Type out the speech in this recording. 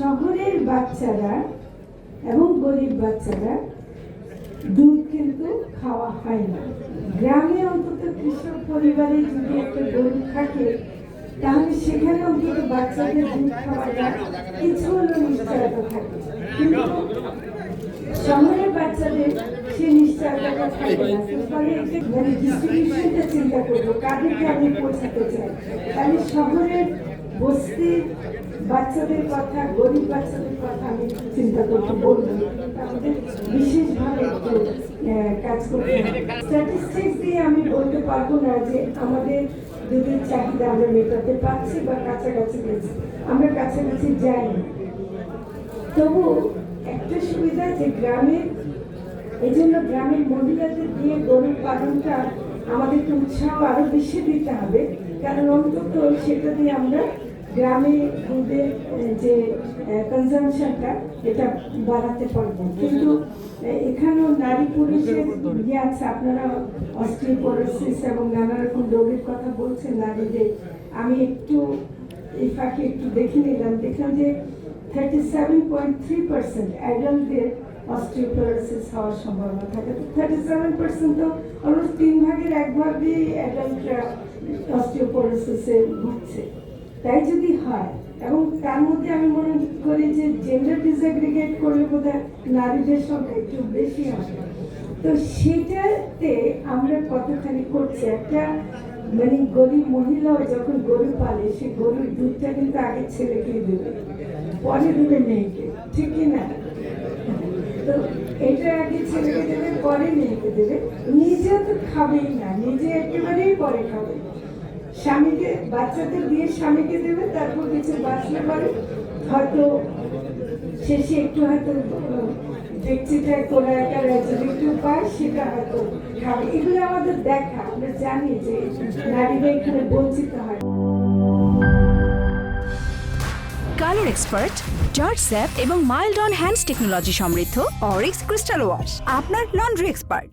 শহরের বাচ্চারা এবং গরিব বাচ্চারা দুধ কিন্তু খাওয়া হয় না। গ্রামে অন্তত কৃষক পরিবারে যদি একটা গরু থাকে তাহলে সেখানে অন্তত বাচ্চাদের দুধ খাওয়াটা কিছু হলেও নিশ্চয়তা থাকে, কিন্তু শহরের বাচ্চাদের সে নিশ্চয়তাটা থাকে না। ফলে মানে ডিস্ট্রিবিউশনটা চিন্তা করবো কাদেরকে আমি পৌঁছাতে চাই। তাহলে শহরের বস্তির বাচ্চাদের কথা, গরিব বাচ্চাদের কথা আমি চিন্তা করতে বলবো, আমাদের বিশেষভাবে একটু কাজ করতে হবে। স্ট্যাটিস্টিক্স দিয়ে আমি বলতে পারবো না যে আমাদের দুধের চাহিদা আমরা মেটাতে পারছি বা কাছাকাছি গেছি, আমরা কাছাকাছি যাইনি। তবু একটা সুবিধা যে গ্রামের, এই জন্য গ্রামের মহিলাদের দিয়ে গরুর পালনটা আমাদেরকে উৎসাহ আরো বেশি দিতে হবে, কারণ অন্তত সেটা দিয়ে আমরা গ্রামে দুধের যে কনজামশনটা এটা বাড়াতে পারবো। কিন্তু এখানেও নারী পুরুষের ইয়ে আছে, আপনারা অস্টিওপোরোসিস এবং নানা রকম রোগের কথা বলছেন নারীদের। আমি একটু এই ফাঁকে একটু দেখে নিলাম, দেখলাম যে 37.3% অ্যাডাল্টদের অস্টিওপোরোসিস হওয়ার সম্ভাবনা থাকে। 37% তো অলমোস্ট 3 ভাগের 1 ভাগই অ্যাডাল্টরা অস্টিওপোরোসিসে ভুগছে। তাই যদি হয়, এবং তার মধ্যে আমি মনে করি যে জেন্ডার ডিসএগ্রিগেট করলে বোধহয় নারীদের সংখ্যা একটু বেশি হবে। তো সেটাতে আমরা কতখানি করছি, একটা মানে গরিব মহিলাও যখন গরু পালে সে গরুর দুধটা কিন্তু আগে ছেলেকে দেবে, পরে দেবে মেয়েকে, ঠিক কিনা? তো এটা আগে ছেলেকে দেবে, পরে মেয়েকে দেবে, নিজেও তো খাবেই না, নিজে একেবারেই পরে খাবে। স্বামীকে, বাচ্চাদের দিয়ে স্বামীকে দেবে, তারপর কিছু বাঁচলে পরে হয়তো শেষে একটু হয়তো ডেকচিটা করে একটা একটু পায়, সেটা হয়তো খাবে। এগুলো আমাদের দেখা, আমরা জানি যে নারীরা এখানে বঞ্চিত হয়। কালার এক্সপার্ট, জর্জ স্যাপ এবং মাইল্ড অন হ্যান্ডস টেকনোলজি সমৃদ্ধ অরিক্স ক্রিস্টাল ওয়াশ আপনার লন্ড্রি এক্সপার্ট।